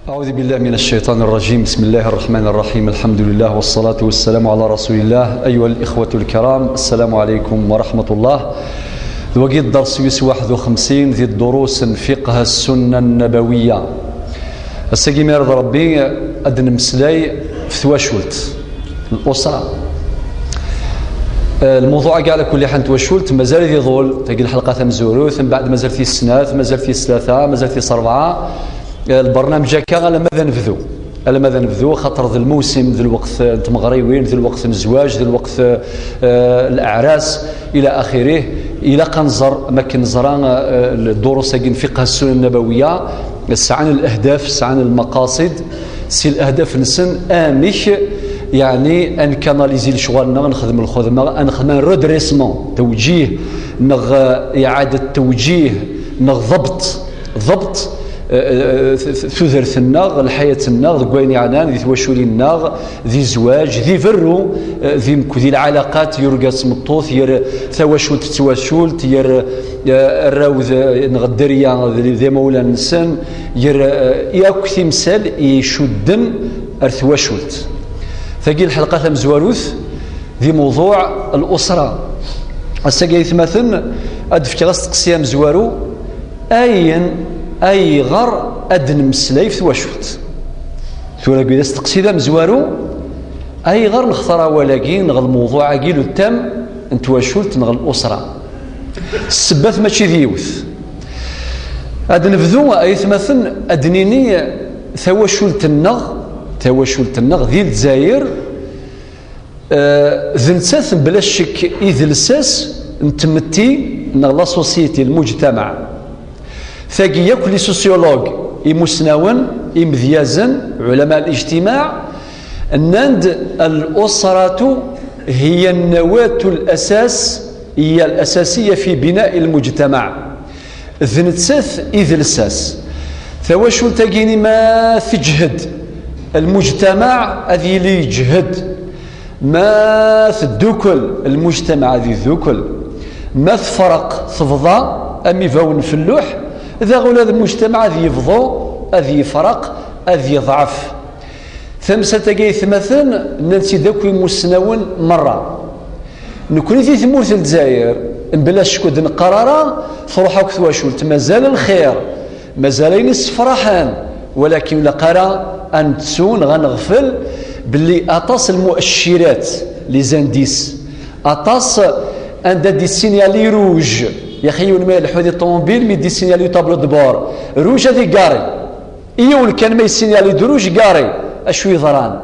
أعوذ بالله من الشيطان الرجيم. بسم الله الرحمن الرحيم. الحمد لله والصلاة والسلام على رسول الله. أيها الإخوة الكرام، السلام عليكم ورحمة الله. وقيت درس 51 ذي الدروس فقه السنة النبوية. الساقي يرضى ربي أدن مسلاي في ثواشولت الأسرة. الموضوع قاع على كل حال تواشولت مازال يظل تلقى الحلقة مزوروث من بعد مازال في السنات، مازال في ثلاثة، مازال في أربعة. البرنامج كان على ماذا نبذو خاطر ذا الموسم ذا الوقت تمغريوين ذا الوقت الزواج ذا الوقت الأعراس إلى آخره. إلى قنزر ما كنزران الدروس كاين فقه السنة النبوية سعان الأهداف سعان المقاصد سي الأهداف نسن آمش يعني أن كاناليزي لشغلنا نخدم الخدمة نخدم رودريسمون توجيه نغ إعادة توجيه نغ ضبط ثوثرث الناغ الحياة الناغ ذكوين عنان ذي توشولي الناغ ذي زواج ذي فرو ذي العلاقات يرقص مطوث ير ثواشولت تواشولت ير الراوذ نغدريا ذي مولا نسن ير ياك تمثال يشدن ارثواشولت. ثقيل الحلقة مزواروث ذي موضوع الأسرة. الساقيث مثلا أدفك غاس تقسيام زوارو أي غر أدن مسلاي في تواشولت ثورة قيدة تقسيدا مزوارو أي غر نختار ولاقين نغ الموضوع عقيل التام نتواشولت نغ الأسرة السبات ماشي ذيوث أدن نبذو أي مثلا أدنيني تواشولت النغ ذي الجزائر ذنساث بلا شك إذلساس نتمتي نغ لا سوسيتي المجتمع ثاقي ياك لي سوسيولوج يمسناون يمذيازن علماء الاجتماع النند الأسرة هي النواة هي الأساسية في بناء المجتمع ذنتساث إذلساس ثواشول تاقيني ما تجهد المجتمع أذي لي يجهد ما تدوكل المجتمع ذي ذوكل ما تفرق تفضى أمي فاون في اللوح إذا غول هذا المجتمع ذي يفضو أذي يفرق أذي يضعف ثمسة تقيث مثلا ننسي ذاكوي مسناون مرة نكوني في ثمورة الجزائر بلا شكود نقرارا تروحوا كثواشولت مازال الخير مازال ينس فرحان ولكن لقرا أن تسون غنغفل باللي أطاس المؤشرات لي زانديس أطاس عند دي سينيالي روج يا اخي ما الحوادث الطوموبيل مي دي سينيالي طابلو دبور روج هذي كاري ايول كان ما يسينيالي دروج كاري اشو يضران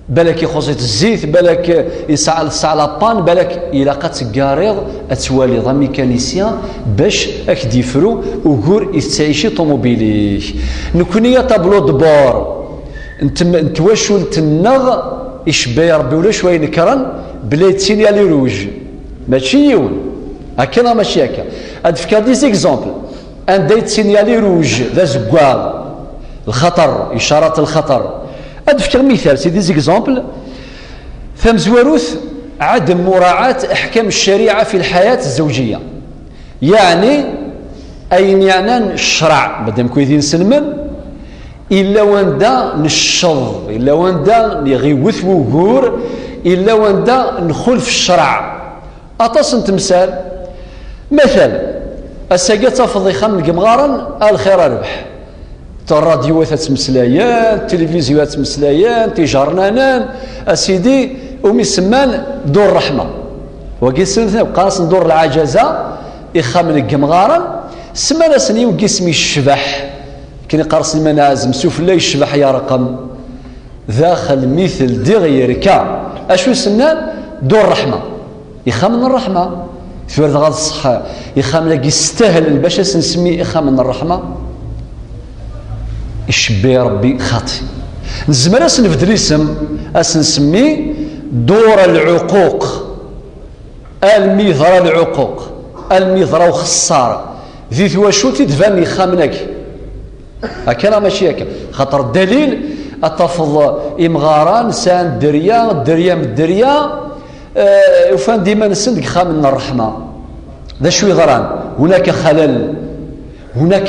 بالك يخصيت الزيت بالك يسعى لابان بالك الى قد كاريض اتوالي ضا ميكانيسيان باش اكديفرو وكور يستعيشي طوموبيلي نكونيه طابلو دبور انت واشول تنغ يشبه يا ربي ولا شويه نكرن بلا سينيالي روج ماشي يون هكذا ماشي هكا. ادفكر دي زيكزامبل ان دايت سينيالي روج ذا زكوال الخطر اشارات الخطر. ادفكر مثال سي دي زيكزامبل ثم زواروث عدم مراعاة احكام الشريعة في الحياة الزوجية يعني اين يعني الشرع مادام كويدين سلمن الا واندا نشظ الا واندا يغيوث وغور الا واندا نخلف الشرع. اطاس تمثال مثلا الساقية تفضي خام القمغارا الخير ربح الراديوات تمسلايان التلفزيونات تمسلايان تيجرنانان اسيدي ومي سمان دور الرحمة وقيل سنتنا وقاس ندور العجزة إخام القمغارا سمانا سني وقسمي الشبح كني قارس المنازم سوف لا يشبح يا رقم داخل مثل دغيركا اشو سنان دور الرحمة يخام الرحمة ثورة غاض الصحة يخام لك يستاهل باش نسميه إخام من الرحمة يشبه ربي خاطي نزمر نبدل اسم نسميه دور العقوق الميضرة العقوق الميضرة وخسارة ذي ثواشوتي تفاني يخامنك هكذا ماشي هكا خاطر الدليل أتفض إمغاران سان دريا من دريا وفان ديما نسندك خام من الرحمة ذا شو يضران هناك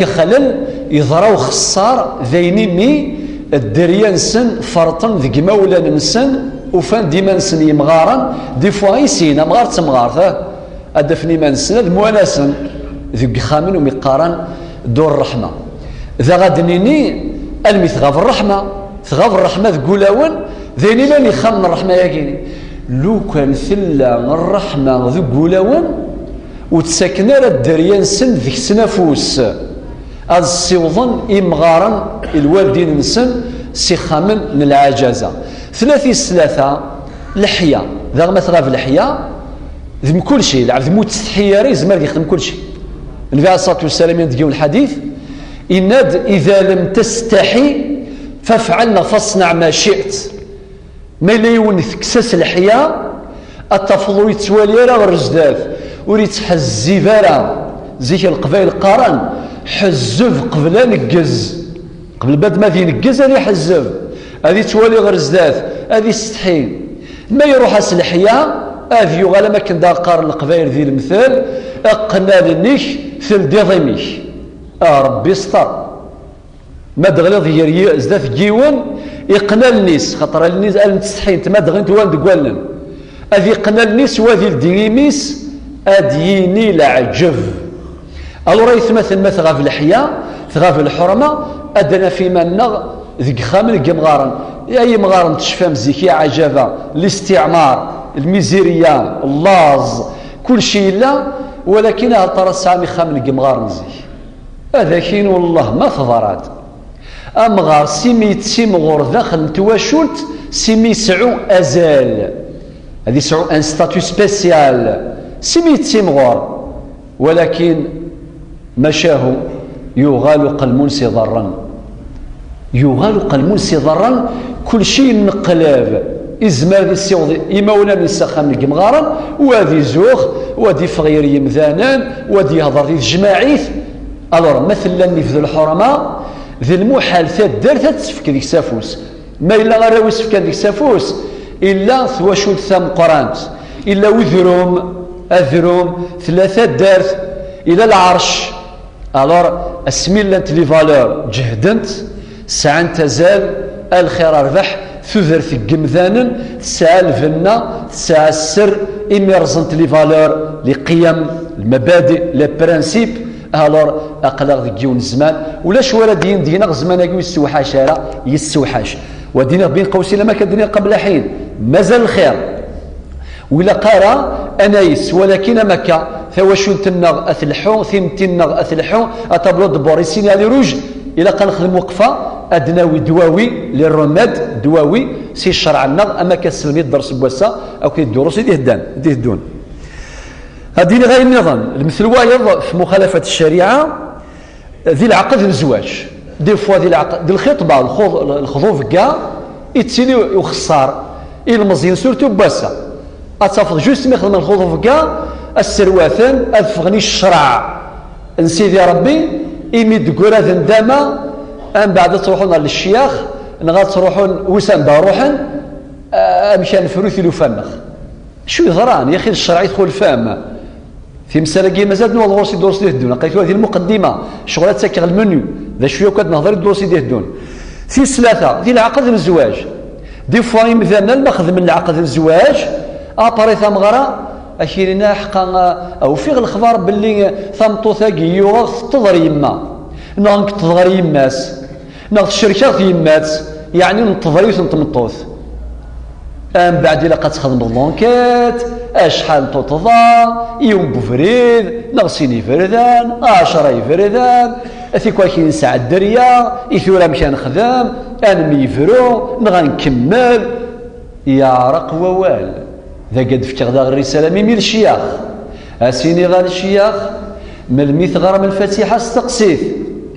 خلل يضروا خسار ذيني مي الدريا نسن فرطا ذي مولا نسن وفان ديما نسن يمغارا دي فوا يسينا مغار تمغار أدفني ما نسن ذي مواناسا ذي خامن ومقارن دور الرحمة ذا غادنيني المث غاف الرحمة ثغاف الرحمة ذقولاون ذيني من يخمن الرحمة ياكيني لو كان ثلا الرحمة ذقولاون وتسكنا الدريا نسن ذيك سنافوس هذا السيوضن إمغارا الوالدين نسن سيخامن العجازة ثلاثة لحية ذا ما تغاف لحية ذم كل شيء العبد متستحياري زمان يخدم كل شيء النبي عليه الصلاة والسلام يدقيو الحديث إناد إذا لم تستحي فافعلنا فاصنع ما شئت ما يليون تكسس الحية التفضل يتوالي راه الرجداف وريت حزيف راه زيك القبائل قارن حزف قبل نقز قبل بعد ما في نقز هذه حزف هذه توالي غرزداف هذه استحي ما يروح الحية افيو غالا ما كان قارن القبائل ذي المثال اقنا لنيك في الديضيميك ربي استر ما دغلظ يري زداف جيون يقنا النيس خاطر النيس قال تستحي انت ما دغنت والد قوالن اذي قنا النيس وذي الديميس اديني العجب الو راه يتمثل مثلا في الحياه ثغاف الحرمه ادنا في منغ ذيك خامل كمغارن اي مغارن تشفى مزيكيه عجبه الاستعمار الميزيريا اللاز كل شيء لا ولكن ترى سامي خامل كمغارن زيك هذا كاين والله ما فضرات امغار سيمي تسيمغور داخل نتواشلت سيمي سعو ازال هذه سعو ان ستاتيو سبيسيال سيمي تسيمغور ولكن مشاه يغال قلمونسي ضرا يغال قلمونسي ضرا كل شيء نقلاب إزمار ذي السيوضي إمونا من السخام القمغارا وذي زوخ وذي فغير يمذانان وذي هضر ذي جماعيث ألور مثلا في الحرمة ذي المحال ثدار تسفك ذيك سافوس ما إلا غير يسفك ذيك سافوس إلا ثواشول ثام قرانت إلا وذروم أذروم ثلاثة دارت إلى العرش ألور اسميلانت لي فالور جهدنت ساعة تزال الخير ربح ثذر في الجمذان ساعة الفنة ساعة السر إميرزنت لي فالور لقيم المبادئ لي برانسيب ألور أقلق ذي جيون الزمان ولا شوالة دينا زمان يقول يستوحاش هذا يستوحاش ودينا بين قوسين لما كدنيا قبل حين مازال الخير ولا قارا أنايس ولكن مكة ثواشون تنغ أثلحو ثيم تنغ أثلحو أتبلو دبوريسين على روج إلا كان نخدم وقفة أدناوي دواوي للرماد دواوي سي الشرع النغ أما كسلمي الدرس بوسا أو كي الدروس يدهدون هذه غير النظام المثل وايض في مخالفة الشريعة ذي العقد الزواج دي فوا ذي العقد دي الخطبة الخطوف كاع يتسيني يخسر المزيان سورتو بوسا أتفضل جوست ما يخدم الخطوف كاع السرواثن أفغني الشرع نسيدي ربي إمي تقول هذا ندامة أم بعد تروحون للشيخ نغاد تروحون وسام باروحن مشان فروثي لو فنخ شو يضران يا أخي الشرع يدخل فام في مسألة مازال نوض غورسي دورسي يهدون قلت هذه المقدمة شغلات ساكر المنيو ذا شوية وكاد نهضر دورسي يهدون في ثلاثة ذي العقد الزواج دي فوا مثلا الماخذ من العقد الزواج أباري ثمغرة أكيرنا حقا أو في الأخبار باللي ثمطو ثاقي يوغ تضر يما نغنك تضر يماس نغ الشركة يمات يعني نتضر يثنطمطوث أم بعد إلا قد تخدم باللونكات أشحال تطضى يوم بفريد نغسيني فردان 10 فردان أثيكوا كي نساعد الدريا إثورا مشان خدام أنا ميفرو نغنكمل يا رق ووال ذا قد فتغ ذا الرسالة ميميل الشياخ أسيني غال الشياخ من الميث غرم الفاتحة استقسيت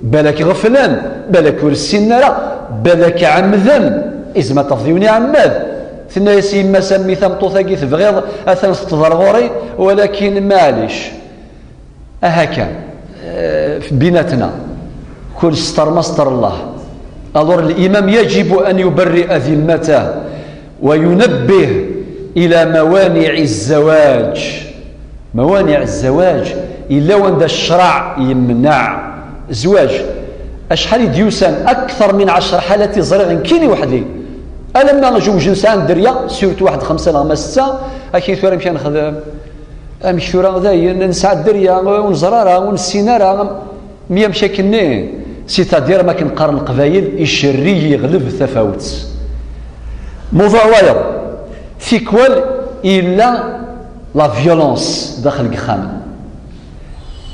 بالك غفلان بالك ورسينا لا بالك عمذن إذا ما تفضيوني عماد ثنا يسيم ما سمي ثمطو ثاقي تبغيض أثن تضر غوري ولكن معليش أهكا بيناتنا كل ستر مستر الله ألور الإمام يجب أن يبرئ ذمته وينبه إلى موانع الزواج موانع الزواج إلا وند الشرع يمنع زواج أشحال ديوسان أكثر من 10 حالات زريغ كيني وحدي ألما نجوج نسان دريا سيرت واحد 5 ولا 6 أكيد ثورة مشي نخدم أمشي ثورة ذاي نسعى دريا ونزرارة ونسينارة مية مشاكلني سيتادير ما كنقارن القبايل الشري يغلب التفاوت مضاوير فيكوال إلا لا فيولونس داخل القخام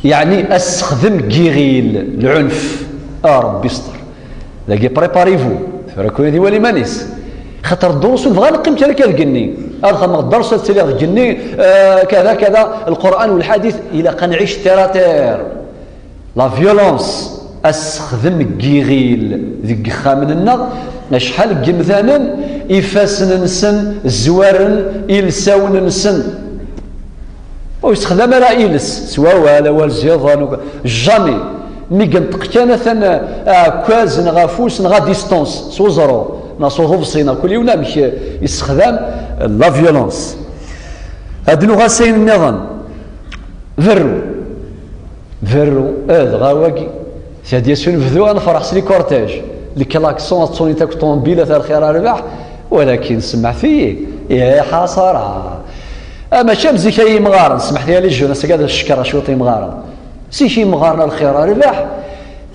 يعني استخدم كيغيل العنف ربي يستر لاقي بريباريفو راكون هذه ولي مانيس خاطر الدروس نبغى نقيم تاع كالجني هذا الدرس تاع الجني كذا كذا القران والحديث الى قنعيش تيراتير لا فيولونس استخدم كيغيل ذيك خامننا شحال مثلا يفاسن نسن زوارن يلساون نسن ويستخدم راه يلس سواء ولا والزيضان جامي مي كنطق كان ثنا كواز نغا فوس نغا ديستونس سو زرو ناصو غفصينا كل يوم مش يستخدم لا فيولونس هاد لغه سين النظام فرو غاواكي سيدي سون فذو انا فرح سلي كورتاج الكلاكسون تصوني تاك طوموبيله تاع الخير رباح ولكن سمع فيه يا حصره اما شمزي كاي مغارن سمح لي الجون سكاد الشكر شوطي مغارن سيشي مغارن الخير رباح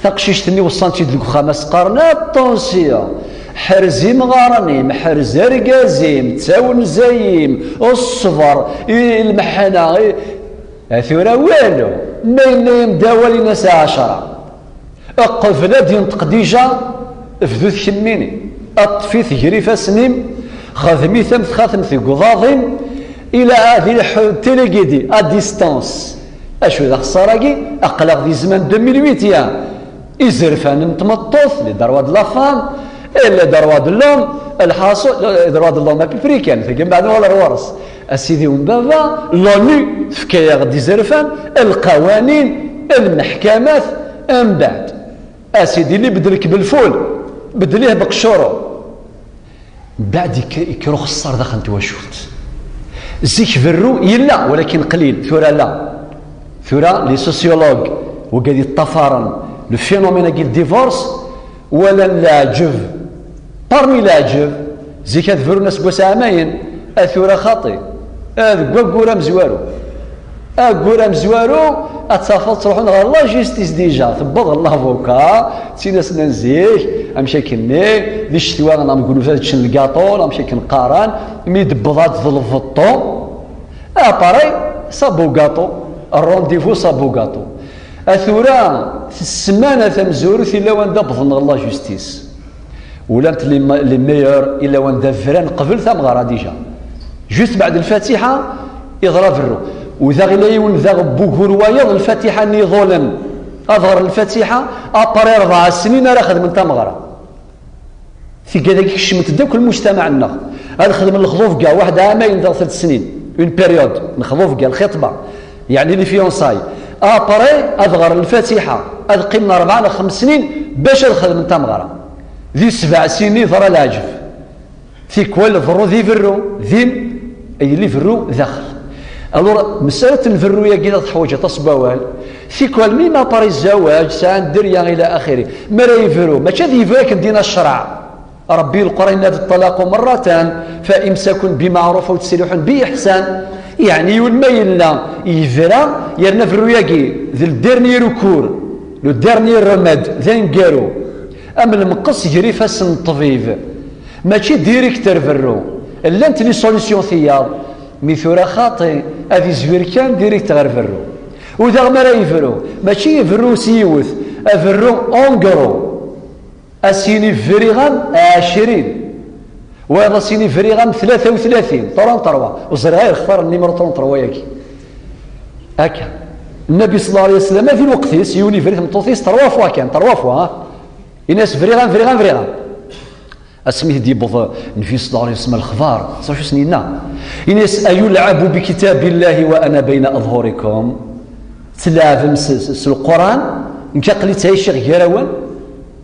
ثقشيشتني وصلتي ديك خمس قرنات طونسيه حرزي مغارني محرز رقازيم تاون زايم الصفر المحنه ثورة والو ماين داولي ناس 10 قفله ديال تقديجه فذو ثميني اطفي ثجري فاسنيم خاثمي ثمث خاثم في قضاضين الى هذه التليجيدي ا ديستانس اشو ذا خساراكي اقلق ذي زمان 2008 ازرفان نتمطوث لي دروا د لافام الا دروا د اللوم الحاصل دروا د اللوم افريكان في بعد ولا الورث اسيدي ومبابا لوني فكايا غدي زرفان القوانين المحكمات من بعد اسيدي اللي بدلك بالفول بدليه بقشورو بعد يكرو خسر داخل تواشوت زيك فرو يلا ولكن قليل ثورة لا ثورة لي سوسيولوج وقاعد يتطفرن لو فينومين كي ديفورس ولا العجب بارمي العجب زيك هاد فرو ناس بوس عامين اثورة خاطي هذا كورا مزوارو كورا مزوارو اتسافط تروحون غير لا جيستيس ديجا تبض الله فوكا تيناس نزيك امشي كني دي الشتوى انا نقولوا فهاد تشن الكاطو امشي كنقارن مي دبضات ظلفطو اباري صابو كاطو الرونديفو صابو كاطو اثورا في السمانه تمزورو الا وان دبضن الله جيستيس ولا انت لي ميور الا وان دافران قبل ثم غرا ديجا جوست بعد الفاتحه يضرب الرو وإذا غير يون ذا بوكور ويض الفاتحة ني ظلم أظهر الفاتحة أبري 4 سنين راه خدم نتا مغرى في كذاك كشمت داك المجتمع عندنا هذا خدم الخضوف كاع واحد عامين 3 سنين اون بيريود نخضوف كاع الخطبة يعني لي فيونساي أبري أظهر الفاتحة هذا قيمنا 4 ولا 5 سنين باش خدم نتا مغرى ذي 7 سنين ظهر العجف في كل فرو ذي فرو ذيم أي اللي فرو ذاخل الور مسألة الفروية كذا تحوج تصبوال في كل مما طري الزواج سان دريا إلى آخره ما لا يفرو ما كذي يفرك دينا الشرع ربي القرآن الطلاق مرتان فإمساك بمعروف وتسريح بإحسان يعني والميل لا يفرا يرنا فرويا كي ذي الدرني ركور لو الدرني رماد ذين قارو أما المقص يجري فاسن طبيب ماشي ديريكتر فرو الا انت لي سوليسيون ثياب ميثورا خاطي هذه زوير كان ديريكت غير فرو وذا ما راه يفرو ماشي يفرو سيوث افرو اونغرو اسيني فريغان 20 وهذا سيني فريغان 33 طروا وزرا اختار النيميرو 33 ياكي هكا النبي صلى الله عليه وسلم في الوقت يوني فريغ مطوطيس 3 فوا كان 3 فوا الناس فريغان اسميه ديبوظ النبي صلى الله عليه وسلم الخبار صافي سنينا الناس ايلعب بكتاب الله وانا بين اظهركم تلعب مس القران انت قلت هاي الشيخ كراوان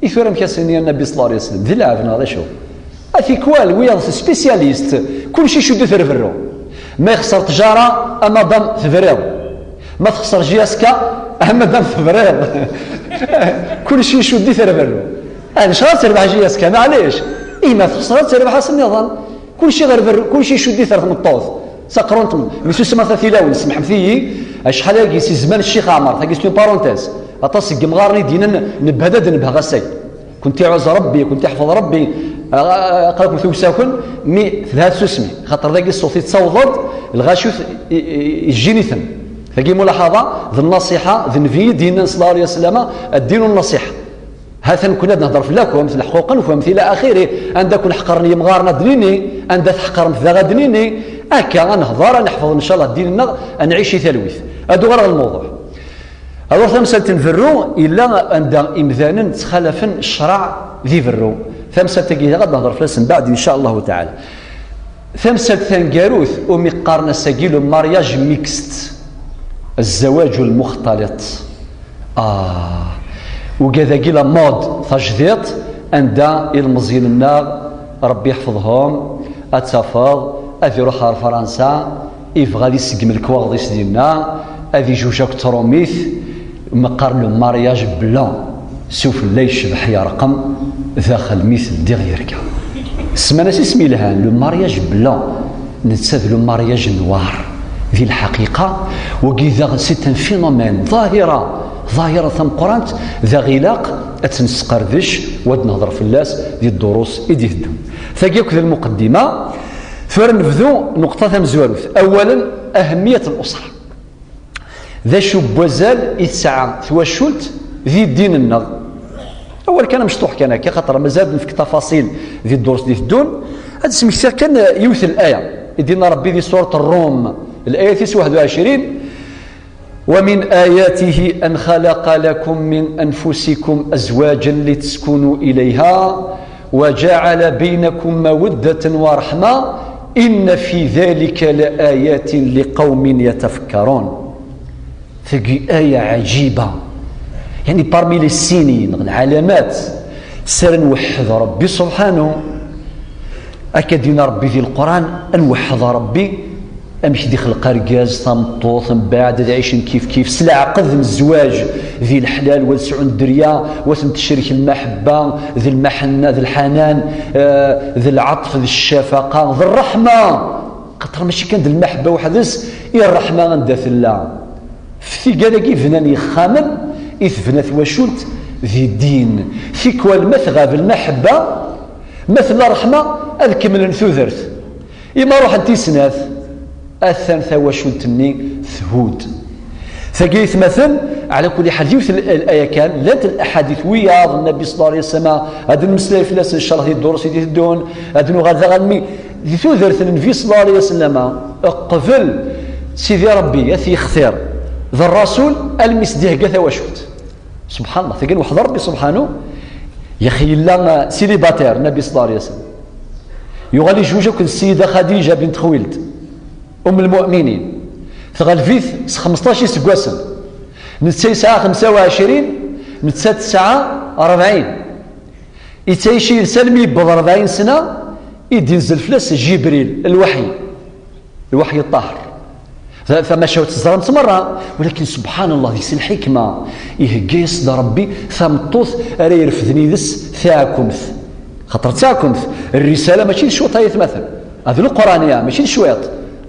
يثور مكاسني النبي صلى الله عليه وسلم ذي لعبنا هذا شوف في كوال ويا سبيسياليست كل شيء شد ثرفرو ما يخسر تجاره اما ضم ثفريض ما تخسر جياسكا اما ضم ثفريض كل شيء شدي ثربرو انا شغال تربح جياس كان معليش ما تخسر تربح حسن النظام كل شيء غير كل شيء شدي ثرث من الطوز سقرونت ميسو سما ثلاثي سمح فيه شحال هاكي سي زمان الشيخ عمر ثاكي سي بارونتيز اطاس مغارني دينا نبهدا نبها غساي كنت عاوز ربي كنت احفظ ربي قالكم ثوساكن مي ذات سسمي خاطر ذاك الصوت يتصوض الغاشوث يجيني ثم ثاكي ملاحظه ذي النصيحه ذي النبي دينا صلى الله عليه وسلم الدين النصيحه هذا كنا نهضر في لكم مثل حقوقا وفهمت الى اخره عندك نحقرني مغارنا دنيني عندك تحقر مثل غدنيني هكا غنهضر نحفظ ان شاء الله ديننا نعيش ثلويث هذا غير الموضوع هذا ثمسه تنفرو الا عند امذانا تخلفا الشرع ذي فرو ثمسه تاكي غادي نهضر فلاس من بعد ان شاء الله تعالى ثمسه ثنكاروث ومقارنه ساكيلو مارياج ميكست الزواج المختلط وكذا كيلا مود تجديد عند المزيان النار ربي يحفظهم اتفاض اذي يروح لفرنسا غادي يسقم الكواغديس ديالنا اذي جوجاك تروميث مقارنو مارياج بلان سوف لا يشبح يا رقم داخل مثل ديغيركا سمانا اسمي لها لو مارياج بلان نتساد لو مارياج نوار في الحقيقه وكذا سيت ان فينومين ظاهرة ثم قرانت ذا غلاق اتنسقردش ود نهضر في اللاس دي الدروس ايدي هدو ثاقيك ذا المقدمة ثور نبذو نقطة ثم زواروث اولا اهمية الاسرة ذا شو بوزال يتسعى ثواشولت ذي الدين النغ اول كان مشطوح كان هكا خاطر مازال نفك تفاصيل ذي الدروس دي الدون هذا اسم كثير كان يوث الايه يدينا ربي ذي سورة الروم الايه 21 ومن آياته أن خلق لكم من أنفسكم أزواجا لتسكنوا إليها وجعل بينكم مودة ورحمة إن في ذلك لآيات لقوم يتفكرون ثقي آية عجيبة يعني برمي السنين العلامات سر نوحد ربي سبحانه أكدنا ربي في القرآن نوحد ربي امشي دي خلق رجاز ثمطوط من بعد عيش كيف سلع عقد من الزواج ذي الحلال والسعون الدريا وثم تشرك المحبه ذي المحنه ذي الحنان ذي العطف ذي الشفقه ذي الرحمه قطر ماشي كان ذي المحبه وحدث يا الرحمه غنداث الله في كذا فناني خامم اثفنا ثواشولت ذي الدين في كوال مثغى بالمحبه مثل الرحمه الكمل ثوثرث إما روح انتي سناث أثن ثواشولتني ثهود ثقيث مثل على كل حال يوث الآية كان لا الأحاديث وياض النبي صلى الله عليه وسلم هذا المسلم في لاس الشرح الدروس يدون هذا غدا غنمي ذي ثوذرث النبي صلى الله عليه وسلم قبل سيدي ربي يثي يختار ذا الرسول المسديه كثا وشوت سبحان الله ثقيل واحد ربي سبحانه يخي لنا سيليباتير النبي صلى الله عليه وسلم يغالي جوجك السيدة خديجة بنت خويلد أم المؤمنين ثغالفيث 15 سكواسن نتسي ساعة 25 نتسا ساعة 40 يتيشي سلمي ب 40 سنة يدينزل فلاس جبريل الوحي الطاهر فما شاوت الزرمت مرة ولكن سبحان الله ديك الحكمة يهجيس دا ربي ثمطوث راه يرفدني ذس ثاكمث خاطر ثاكمث الرسالة ماشي شوطايث مثلا هذا القرآن ماشي شويط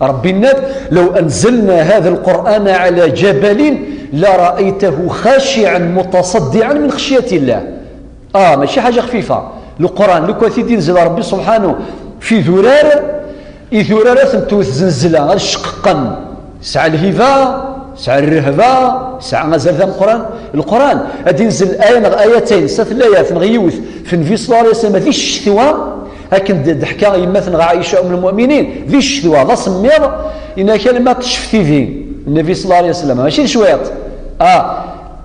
ربي الناد لو أنزلنا هذا القرآن على جبل لرأيته خاشعا متصدعا من خشية الله ماشي حاجة خفيفة القرآن لو كان ينزل ربي سبحانه في ذرارة ثمتوث زنزلة الشقا سعى الهفا سعى الرهبة سعى غزال ذا القرآن غادي ينزل آيتين ثلاث آيات غيوث في النبي صلى الله عليه وسلم ذي الشتوى هكذا ضحكا يمثل عائشة أم المؤمنين ذي الشتوى لا سمير إن كلمة تشفتي ذي النبي صلى الله عليه وسلم ماشي شويط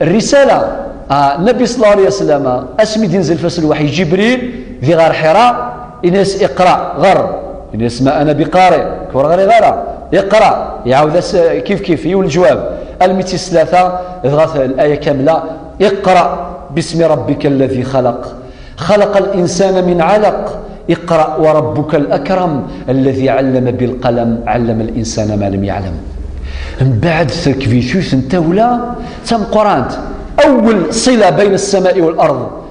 الرسالة النبي صلى الله عليه وسلم اسمي ينزل فصل الوحي جبريل ذي غار حراء إناس اقرأ غر إناس ما أنا بقارئ كور غير غارة اقرأ يعاود كيف يقول الجواب الميتي ثلاثة اضغط الآية كاملة اقرأ باسم ربك الذي خلق الإنسان من علق اقرأ وربك الأكرم الذي علم بالقلم علم الإنسان ما لم يعلم من بعد ثكفيثوث انتولا تم قرانت أول صلة بين السماء والأرض.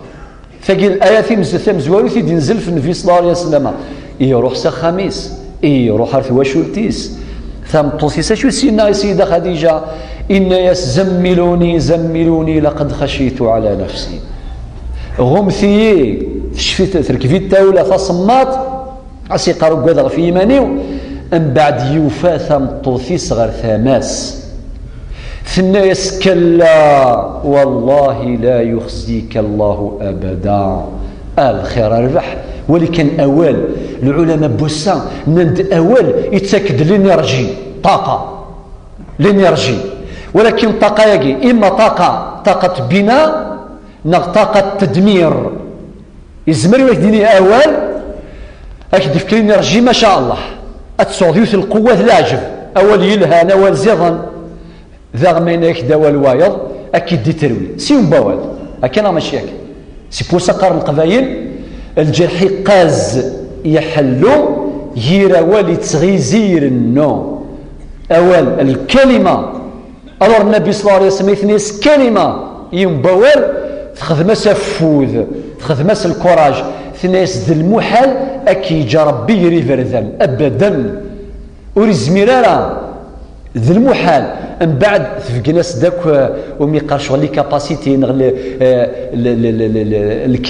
فقال الآيات مزوارو تنزل في النبي صلى الله عليه وسلم يروح خميس يروح عرف واشولتيس ثم توصيسا شو سينا يا سيدة خديجة إن زملوني لقد خشيت على نفسي غمثي شفت تركفي التاولة فصمات عسي قارو قدر في إيمانيو من بعد يوفى ثم توصيس غير ثماس الناس كلا والله لا يخزيك الله أبدا الخير الربح. ولكن أول العلماء بوسان نند أول يتأكد الانرجي طاقة الانرجي، ولكن طاقة يجي إما طاقة بناء طاقة تدمير. يزمر يديني أول أكيد في الانرجي ما شاء الله أتصعديوث القوة العجب أول يلهان أول زيضا ذا غمينيك دوا الوايض أكيد دي تروي سيوم بوال أكنا ماشي هكا سي بوسا قارن القبايل الجرحي قاز يحلو يرا والي تغيزير النو أول الكلمة ألور النبي صلى الله عليه وسلم يثنيس كلمة يوم بوال تخدمس الفوذ تخدمس الكوراج ثنيس ذي المحال أكي جربي يريفر ذن أبدا ورزميرارا ذي المحال من بعد في ناس داك وميقارش لي كاباسيتي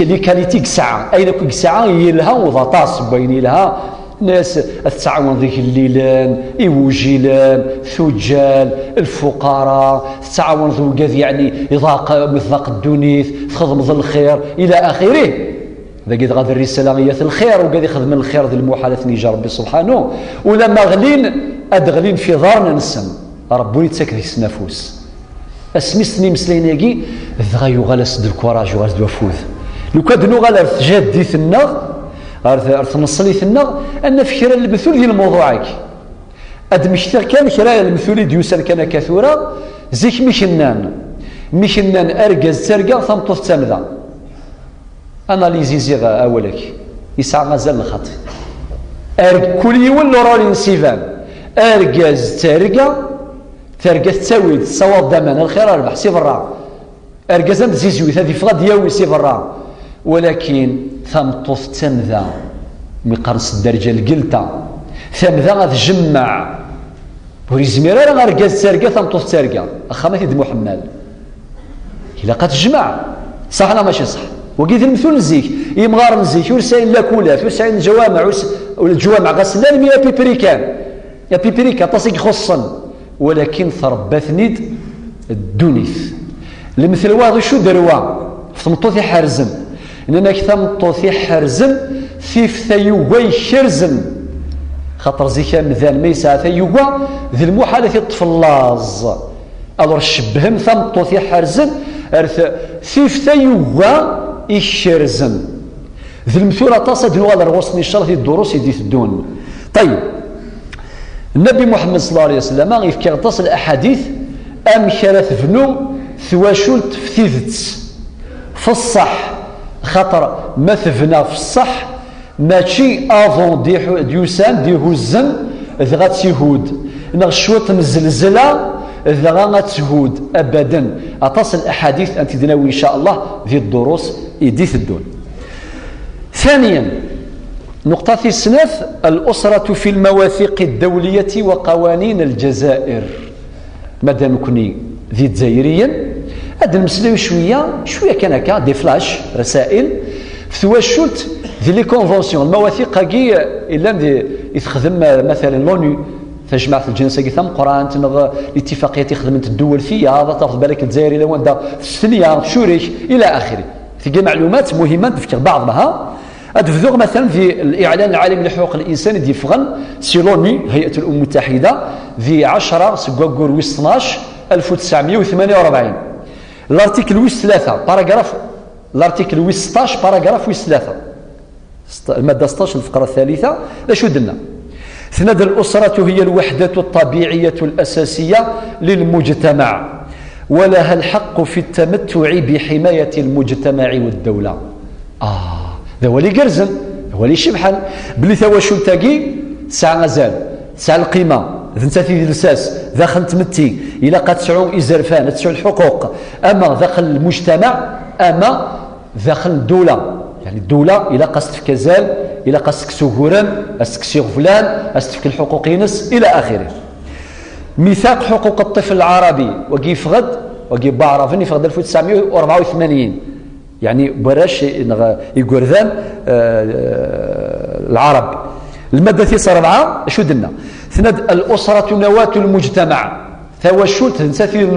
لي كاليتي ساعه اين كل ساعه يلها وضطاس بين لها ناس تتعاون ذيك الليلان يوجيلان ثجال الفقراء تتعاون ذو يعني يضاق مثاق الدنيث تخدم ذا الخير الى اخره. ذا قد غادي الرساله هي الخير وقاعد يخدم الخير ذي المحالة نيجا ربي سبحانه ولما غلين ادغلين في دارنا نسم ربوني تسكت النفوس اسميستني مسلينيكي ذا يغال سد الكوراج وغاد وفوذ لو كان نغال جادي ثنا ارث نصلي ثنا ان في خير المثول ديال موضوعك ادمشتر كان خير المثول ديوسن كان كثوره زيك ميشنان ارجز ترقى ثمطف تمذا اناليزي زيغا اولك يسعى مازال الخط كل يول رولين سيفان ارجز ترقى تساوي صواب دمان الخير ربح سيفرا ارجزان زيزوي هذه فغاد ياوي سيفرا ولكن ثمطف تمذا ميقرص الدرجه القلتا ثمذا غتجمع وريزميرا راه ارجز ترقى ثمطف ترقى اخا يد محمد الا قتجمع صح ولا ماشي صح وقيد المثل نزيك يمغار نزيك ورسائل لاكولات ورسائل الجوامع والجوامع غسلان يا بيبريكان يا بيبريكا تصيك خصا ولكن ثربثنيد الدنيث المثل واضح شو دروا ثمطوثي حرزن اننا ثمطوثي حرزن ثيف ثيوغي حرزن خاطر زيكا مثال ميسا ثيوغا ذي المحالة الطفلاز الور شبهم ثمطوثي حرزن ثيف ثيوغا يحرزن ذي المثولة تصد نوال رغوصني الشرح الدروس يدي الدون. طيب النبي محمد صلى الله عليه وسلم يفكر تصل الاحاديث ام كانت فنو ثواشلت في ثيثت في الصح خاطر ما ثفنا في الصح ماشي افون ديوسان ديهوزن ذا تيهود نغشوط مزلزله ذا غاتهود ابدا اتصل الاحاديث انت دناوي ان شاء الله في الدروس يديث الدون. ثانيا نقطة الثلاث الأسرة في المواثيق الدولية وقوانين الجزائر مادام كوني ذي الجزائريا هذا المسلم شوية كان هكا دي فلاش رسائل ثواشلت ذي لي كونفونسيون المواثيق هاكي إلا يتخدم مثلا لونو تجمع في الجنسية ثم قرآن تنظر الاتفاقيات خدمت الدول فيها هذا تاخذ بالك الجزائر إلا وين الثانية شوريك إلى آخره في معلومات مهمة تفكر بعضها أدفذوغ مثلا في الإعلان العالمي لحقوق الإنسان دي فغن سيلوني هيئة الأمم المتحدة في 10 سكوكور ويس 12 1948 الارتيكل ويس 3 باراجراف الارتيكل ويس 16 باراجراف ويس 3 المادة 16 الفقرة الثالثة لاش ودنا ثناد الأسرة هي الوحدة الطبيعية الأساسية للمجتمع ولها الحق في التمتع بحماية المجتمع والدولة. ذا ولي قرزن ولي شبحا بلي ثواشل تاقي ساعة غزال ساعة القيمة ثنتاثي لساس داخل تمتي إلا قد تسعو إزرفان تسعو الحقوق أما داخل المجتمع أما داخل الدولة يعني الدولة إلا قصدك كزال إلا قصدك سهورا أستك فلان أستك الحقوق ينس إلى آخره. ميثاق حقوق الطفل العربي وكيف غد وكيف بعرفني في غد 1984 يعني براش يقرذان العرب. المادة 4 شو دلنا ثند الأسرة نواة المجتمع ثوشلت تنسثير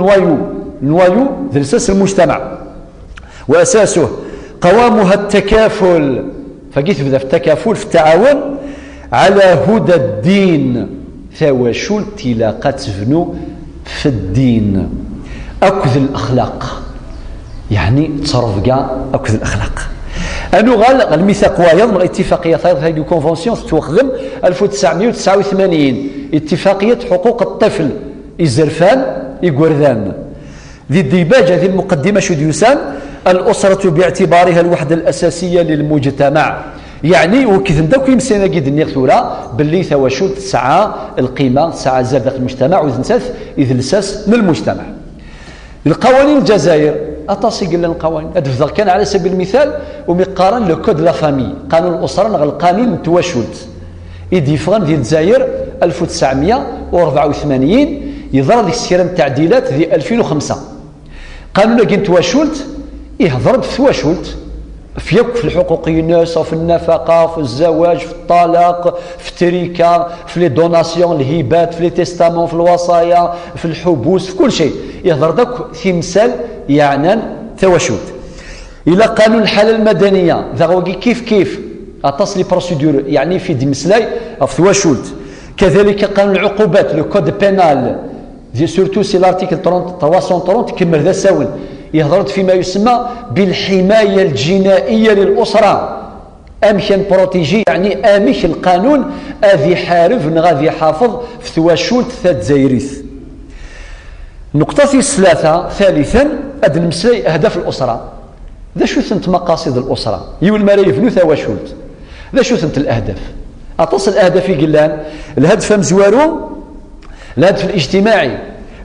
نوايو ذلساس المجتمع وأساسه قوامها التكافل فقيت في التكافل في التعاون على هدى الدين ثوشلت تلاقى تفنو في الدين أكذ الأخلاق يعني تصرف كاع أكذ الأخلاق. أنو غال الميثاق وايض من الاتفاقية هذه كونفونسيون توخذم 1989 اتفاقية حقوق الطفل إزرفان إيغورذان ذي الديباج هذه المقدمة شو ديوسان الأسرة باعتبارها الوحدة الأساسية للمجتمع يعني وكذن داك يمسينا قيد النيغتورا باللي ثواشو تسعى القيمة تسعى زاد داخل المجتمع وزنساث إذ لساس من المجتمع. القوانين الجزائر أتصي قلنا القوانين أدفضل كان على سبيل المثال ومقارن لو كود لا فامي قانون الأسرة نغ القانون متواشلت يديفغن ديال الجزائر 1984 يضرب ديك السيرة التعديلات ديال 2005 قانون لكن تواشلت يهضر بثواشلت في الحقوق الناس في النفقة في الزواج في الطلاق في التركة في لي دوناسيون الهبات في لي تيستامون في الوصايا في الحبوس في كل شيء يهضر داك تمثال يعني تواشلت. إلى قانون الحالة المدنية ذا كيف أتصل لي بروسيدور يعني في دمسلاي في تواشلت. كذلك قانون العقوبات لو كود بينال دي سورتو سي لارتيكل 330 كمل ذا ساون يهضرت فيما يسمى بالحماية الجنائية للأسرة أمكن بروتيجي يعني أمك القانون أذي حارف غادي حافظ في ثواشولت ثات زيريث. نقطة الثلاثة ثالثا أد المسلي أهداف الأسرة ذا شو ثنت مقاصد الأسرة يول ما يفنو ثواشولت ذا شو ثنت الأهداف أتصل الأهداف يقلان الهدف مزوارو الهدف الاجتماعي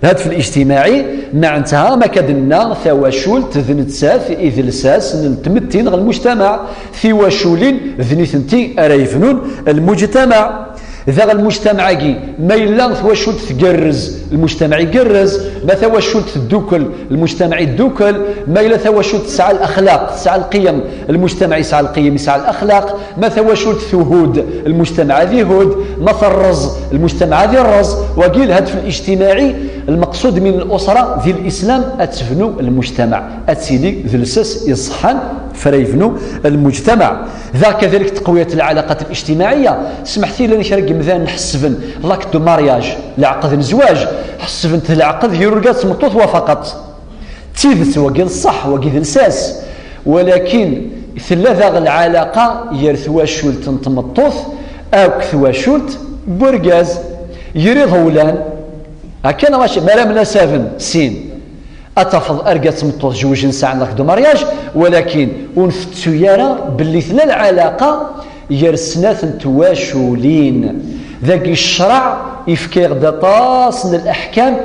الهدف الاجتماعي معناتها ما كدنا ثواشول تذنتساث إذ لساس نتمتين المجتمع ثواشولين ذنيثنتي أريفنون المجتمع ذا المجتمع ما إلا ثواشول تقرز المجتمع يقرز ما ثواشول تدوكل المجتمع يدوكل ما إلا ثواشول تسعى الأخلاق تسعى القيم المجتمع يسعى القيم يسعى الأخلاق ما ثواشول ثهود المجتمع ذي هود ما ثرز المجتمع ذي الرز وقيل الهدف الاجتماعي المقصود من الأسرة ذي الإسلام أتفنو المجتمع أتسيدي ذي السس يصحن فريفنو المجتمع. ذا كذلك تقوية العلاقات الاجتماعية سمحتي لي نشارك مثلا نحسبن لاك دو مارياج لعقد الزواج حسبن العقد يرقص مطوط وفقط تيذت وقيل الصح وقيل الساس ولكن ثلاثة العلاقة يرثواشولت تمطوط أو كثواشولت برقاز يريد هولان هكذا ماشي مالامنا 7 سين أتفض أرقات مطوط جوج نساء لاك دو مارياج ولكن ونفتو يرى باللي ثلا العلاقة يرسناث تواشولين ذاك الشرع يفكير دطاس من الأحكام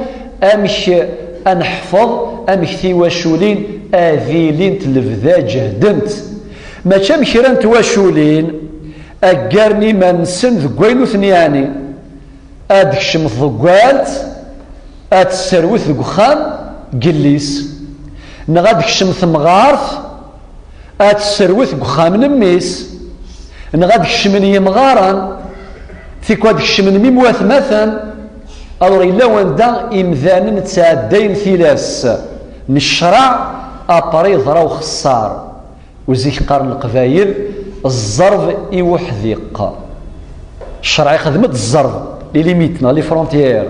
أمش أنحفظ أمش تواشولين آذيلين تلفذا جهدنت ما كان كيران تواشولين أقارني ما نسن ذقوينو ثنياني أدكشم ذقوالت أتسروث ذقخان قليس نغادكشم ثمغارث أتسروث ذقخان نميس نغادك الشمنية مغارا ثيك وادك الشمن ميمواث مثلا ألور إلا واندا إمذانا تسعدين ثلاث نشرع أبري ضراو خسار وزيك قارن القبايل الزرب يوحذيق الشرع يخدمت الزرب لي ليميتنا لي فرونتيير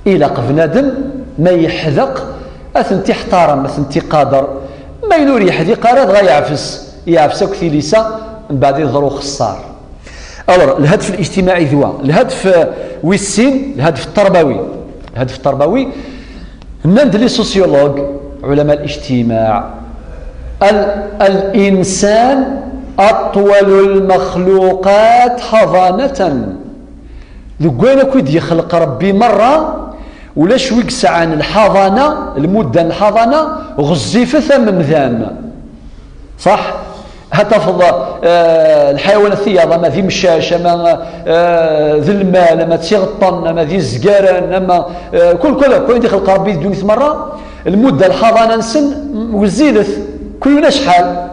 إلى قفنادم ما يحذق أثنتي احترم أثنتي قادر ما ينور يحذيق راه غا يعفسك ثليسة من بعد يظهروا خسار. أولا الهدف الاجتماعي ذوا الهدف والسين الهدف التربوي الهدف التربوي نند لي سوسيولوج علماء الاجتماع الإنسان أطول المخلوقات حضانة ذوك وين كود يخلق ربي مرة ولا شويك ساعة الحضانة المدة الحضانة غزيفة ثمن ذام صح؟ هتفض الحيوان الثيابة ما ذي مشاشة ما ذي المال ما تيغطن ما ذي الزقارن ما كل يدخل ربي دونيث مرة المدة الحضانة نسن وزيلث كلنا شحال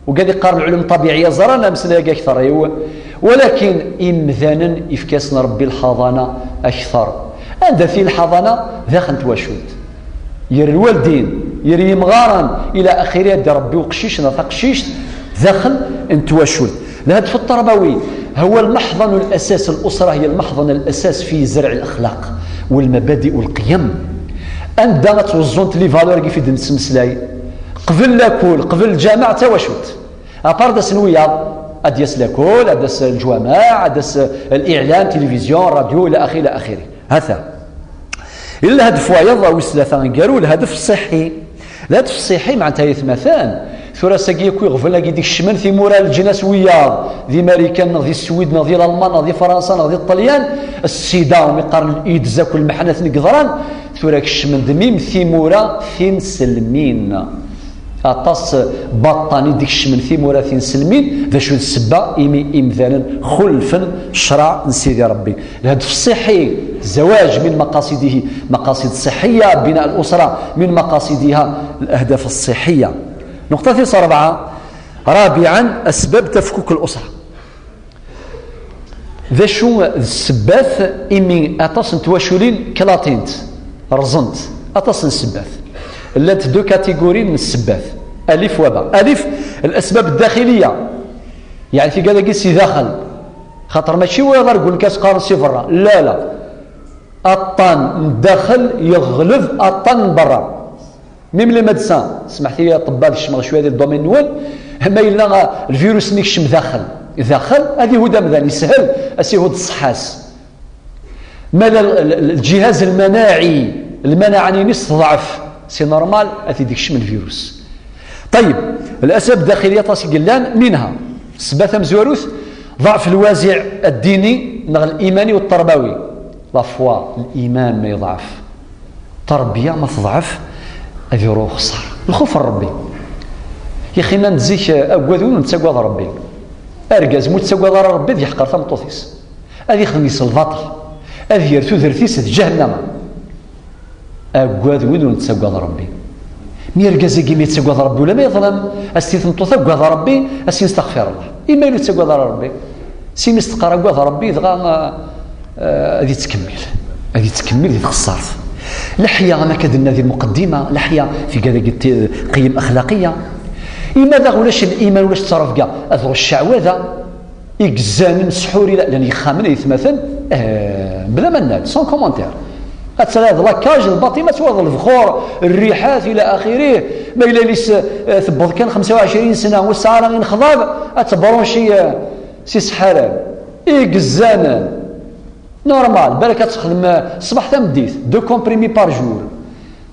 وقال يقارن العلوم الطبيعية زرانا مسنا أكثر ولكن إمذانا إفكاسنا ربي الحضانة أكثر عند في الحضانة ذاخن تواشود ير الوالدين يري مغارا إلى آخره دي ربي وقشيش نطق قشيش ذاخل انتواشود. الهدف التربوي هو المحضن الأساس، الأسرة هي المحضن الأساس في زرع الأخلاق والمبادئ والقيم. عندما توزنت لي فالور كيف يدنس مسلاي قبل لاكول قبل الجامع تواشود أبار دا سنوية أديس لاكول أديس الجوامع أديس الإعلام تلفزيون راديو إلى آخره إلى آخره. هذا الهدف وايضا وسلاثان قالوا الهدف الصحي. الهدف الصحي معناتها يثمثان ثورة ساقية كوي غفلنا كي ديك الشمال في مورا الجناس ويا ذي امريكان ذي السويد ذي الالمان ذي فرنسا ذي الطليان السيدا ومقارن الايدزا كل محنات نقدران ثورة الشمال دميم في مورا ثين سلمين اطاس بطاني ديك الشمال في مورا ثين سلمين ذا شو السبه امذانا خلفا شرع نسيدي ربي. الهدف الصحي الزواج من مقاصده مقاصد صحيه، بناء الاسره من مقاصدها الاهداف الصحيه. نقطة 4 رابعا أسباب تفكك الأسرة. ذا شو السباث إمي أتصن تواشولين كلاطينت رزنت أتصن السباث اللات دو كاتيجوري من السباث ألف وباء. ألف الأسباب الداخلية يعني في قال قيسي داخل خاطر ماشي ويضر يقول لك اسقار صفر لا الطن داخل يغلب الطن برا. ميم لي ميدسان سمحت لي طباب الشمغ شويه ديال الدومين نول ما الا الفيروس نيكشم داخل هذه هو دمدان يسهل اسي هو الصحاس مال الجهاز المناعي المناعي نص ضعف سي نورمال اثي ديك الشم الفيروس. طيب الاسباب الداخليه تاسي قلان منها سباثه مزوروث ضعف الوازع الديني نغ الايماني والتربوي لافوا الايمان ما يضعف التربيه ما تضعف هذه روح خسر الخوف ربي يا اخي نزيك اكواذون نتساكواذ ربي اركاز مو تساكواذ ربي ذي حقر ثمطوثيس هذه خميس الباطل هذه يرثو ذرثيس جهنم اكواذون نتساكواذ ربي مي اركاز كيما يتساكواذ ربي ولا ما يظلم استي ثمطوث اكواذ ربي استي نستغفر الله اما يلو تساكواذ ربي سي مستقر اكواذ ربي دغا هذه تكمل هذه خسرت. لحية ما كدنا ذي المقدمة لحية في كذا قيم أخلاقية لماذا ولاش الإيمان ولاش تصرف كاع أذو الشعوذة إكزان سحوري لأن يخامن يتمثل بلا مناد سون كومونتير هاد لاكاج الباطي ما توضل الفخور الريحات إلى آخره ما إلا ليس ثبض كان 25 سنة والساعة غير نخضاب أتبرونشي سي سحران إكزان نورمال بالك تخدم صباح تمديت 2 كومبريمي بار جور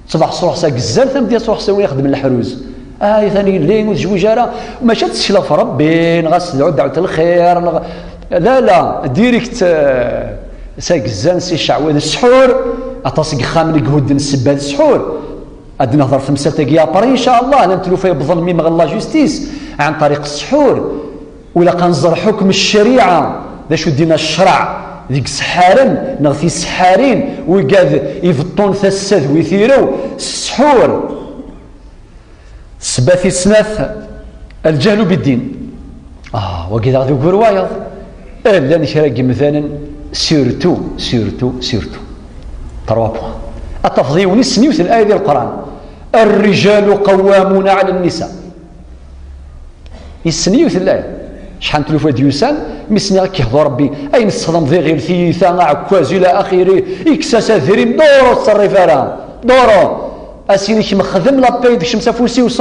صباح صروح سا كزال تمديت تروح سوي يخدم الحروز ثاني الليل وزوجاره وماشي تشلا في ربي نغسل دعوه الخير لا ديريكت سا كزال سي شعوذ السحور اتصق خامل يهود السباد السحور غادي نهضر في مسالتك يا بري ان شاء الله نتلو فيه بظلمي مغ الله جوستيس عن طريق السحور ولا كنزر حكم الشريعه ذا شو دينا الشرع ذيك سحارن نغثي سحارين ويقاد يفطون ثسث ويثيروا السحور. سباثي سناث الجهل بالدين وكذا غادي يقول وايض لا نشراكي مثلا سيرتو تروابو التفضيل ونسميوث الآية ديال القرآن الرجال قوامون على النساء يسنيوث الآية شحال تلوفا ديوسان مسني غير كيحضر ربي اي نستخدم ذي غير ثيثا عكاز الى اخره اكساس ذريم دورو تصرف راه دورو اسيني كي مخدم لا باي داك مسافوسي 100%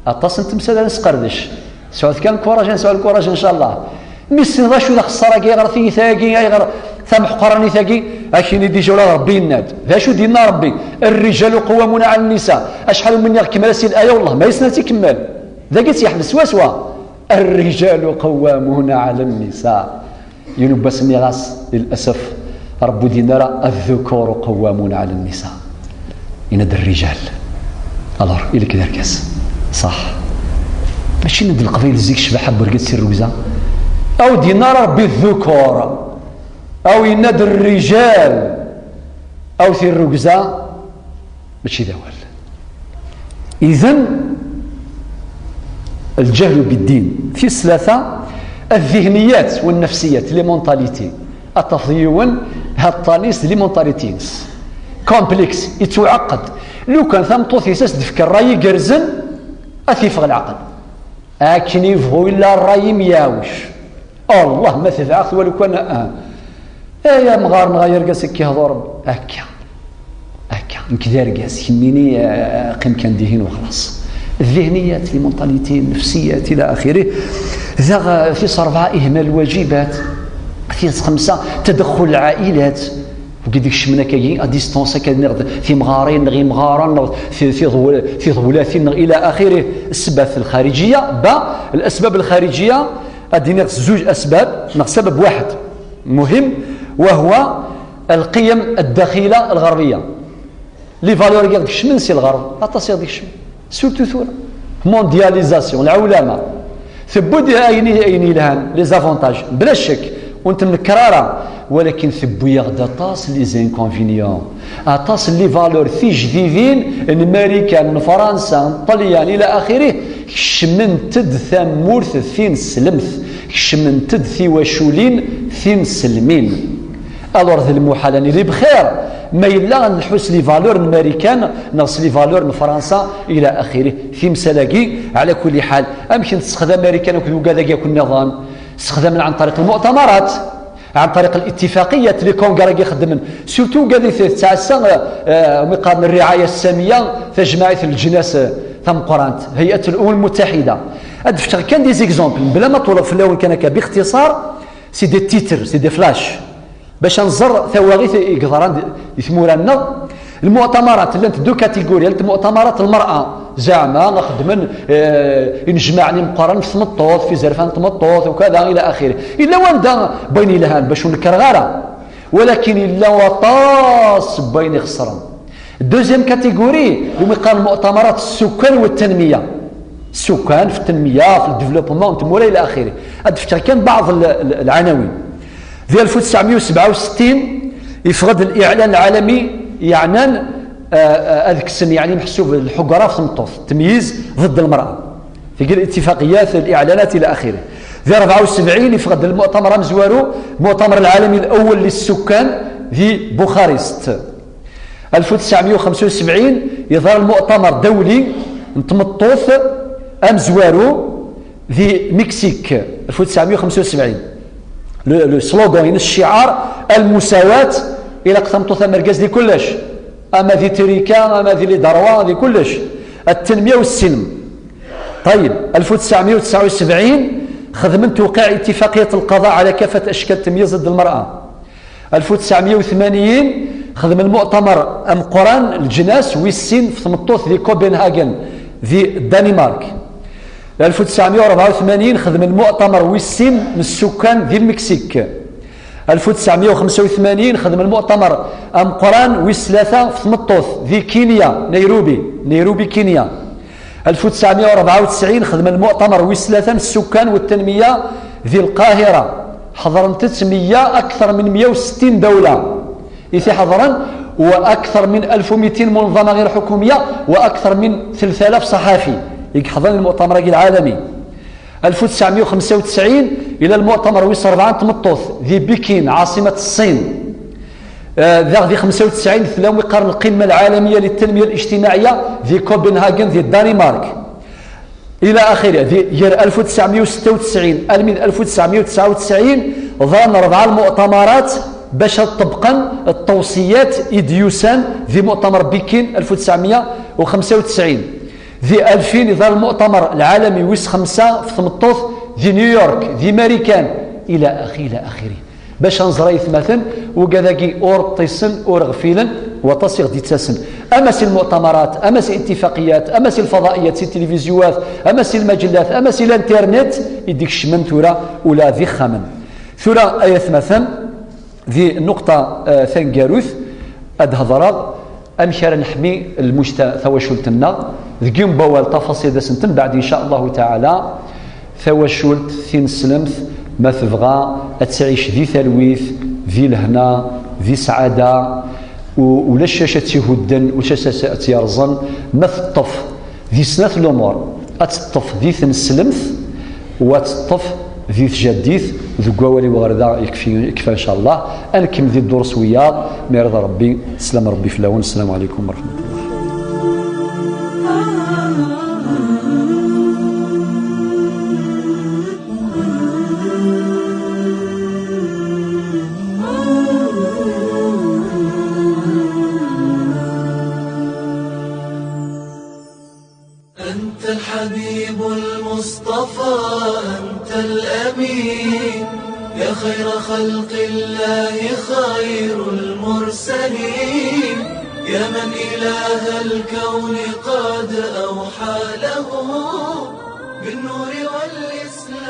اطاس انت مساله نسقردش سعود كان كوراج نسال الكوراج ان شاء الله مسني ذا شو ذا خساره كي غير ثيثاكي غير ثمح قراني ثاكي اكيني ديجا ولا ربي يناد ذا شو دينا ربي الرجال قوامون على النساء اشحال من يكمل سي الايه والله ما يسنى تكمل ذا قلت يحبس واسوا الرجال قوامون على النساء ينبس النغاس للأسف رب دينارا الذكور قوامون على النساء يند الرجال الور إلى كذا الكاس صح ماشي ند القبيل زيك شبح برقد سير ركزة أو دينار ربي الذكور أو يند الرجال أو سير ركزة ماشي ذا إذن الجهل بالدين في الثلاثة الذهنيات والنفسيات لي مونتاليتي التفضيون هالطانيس لي مونتاليتينس كومبلكس يتعقد لو كان ثم طوثيساس تفكر راي قرزن أثيفغ العقل أكني فهو إلا الراي مياوش الله ما تفعث ولو كان يا مغار نغير قاسك كيهضر هكا نكدار قاس يميني قيم كان ديهين وخلاص الذهنيات المنطليتين النفسيات إلى آخره ذا في صرفها إهمال الواجبات في 5 تدخل العائلات وكيديك شمنا كاين اديستونس كنرد في مغارين غير مغارن في ضولات الى اخره الاسباب الخارجيه الاسباب الخارجيه ادينا زوج اسباب سبب واحد مهم وهو القيم الداخله الغربيه لي فالور ديك الشمن سي الغرب اطاسي ديك الشمن سورتو ثورة موندياليزاسيون العولمه ثبوت اين لهان لي زافونتاج بلا شك وانت من الكراره ولكن ثبو يغدا طاس لي زانكونفينيون اطاس لي فالور في جديدين الماريكان من فرنسا من طليان الى اخره شمنتد ثمورث ثين سلمث شمنتد ثي وشولين ثين سلمين الور ذي المحال اللي بخير ما يلا نحوس لي فالور الماريكان نغس لي فالور من فرنسا الى اخره في مسالاكي على كل حال امكن تستخدم امريكان وكذا يكون النظام استخدام عن طريق المؤتمرات عن طريق الاتفاقيات اللي كونغرا يخدمن سورتو قال تاع مقابل الرعايه الساميه تجمعيه الجناس ثم قرانت هيئه الامم المتحده ادفتر كان دي زيكزامبل بلا ما طول في الاول كان باختصار سي دي تيتر سي دي فلاش باش نزر ثواغيث يقدران يثمورنا المؤتمرات اللي انت دو كاتيجوري مؤتمرات المراه زعما نخدم نجمعني مقارن في ثمطوط في زرفان ثمطوط وكذا الى اخره الا واندا بين لهان باش نكر غاره ولكن الا وطاس بين خسران دوزيام كاتيجوري اللي قال مؤتمرات السكان والتنميه السكان في التنميه في الديفلوبمون تمولا الى اخره ادفتر كان بعض العناوين في 1967 يفرض الاعلان العالمي يعنان هذاك السن يعني محسوب الحقره في ثمطوط تمييز ضد المراه في الاتفاقيات الاعلانات الى اخره في 74 يفرض المؤتمر مزوارو المؤتمر العالمي الاول للسكان في بوخارست 1975 يظهر المؤتمر دولي متمطوط امزوارو في مكسيك 1975 لو سلوغان الشعار المساواة الى قسمتو ثم مركز لكلش اما في تريكا اما في دروان في كلش التنميه والسلم طيب 1979 خدمت توقيع اتفاقيه القضاء على كافه اشكال التمييز ضد المراه 1980 خدم المؤتمر ام قران الجناس والسن في ثمطوط في كوبنهاجن في الدنمارك 1984 خدم المؤتمر والسن من السكان في المكسيك 1985 خدم المؤتمر ام قران والثلاثه في ثمطوط في كينيا نيروبي كينيا 1994 خدم المؤتمر والثلاثه من السكان والتنميه في القاهره حضرت 100 اكثر من 160 دوله في حضرا واكثر من 1200 منظمه غير حكوميه واكثر من 3000 صحافي يحضر المؤتمر العالمي 1995 الى المؤتمر ويصير 4 تمطوط في بكين عاصمه الصين ذا في 95 ثلاث قرن القمه العالميه للتنميه الاجتماعيه في كوبنهاجن في الدنمارك الى اخره في 1996 من 1999 ظهرنا 4 المؤتمرات باش طبقا التوصيات إديوسان في مؤتمر بكين 1995 في 2000 يظهر المؤتمر العالمي ويس 5 في ثمطوط في نيويورك في ماريكان الى اخره باش نزريث مثلا وكذاكي اورطيسن اورغفيلا وتصيغ ديتساسن اما سي المؤتمرات اما سي اتفاقيات اما سي الفضائيات سي التلفزيونات اما سي المجلات اما سي الانترنت يديك الشمن ثورة ولا ذي خمن ثلا آية مثلا ذي النقطة ثنقاروث أدهضرا أمشار نحمي المجتمع ثواشلتنا ذقيم بوال تفاصيل ذا سنتن بعد إن شاء الله تعالى ثواشلت ثين سلمث ما تبغى تعيش ذي ثلويث ذي الهنا ذي سعادة ولا الشاشة تهدن ولا الشاشة تيرزن ما تطف ذي سنة الأمور أتطف ذي ثنسلمث وتطف ذي تجديث ذو قوالي وغردا يكفي إن شاء الله أنكم ذي الدرس وياه ما يرضى ربي سلام ربي في الأول. السلام عليكم ورحمة الله. أنت الحبيب المصطفى أنت الأمين يا خير خلق الله خير المرسلين يا من إله الكون قد أوحى له بالنور والإسلام.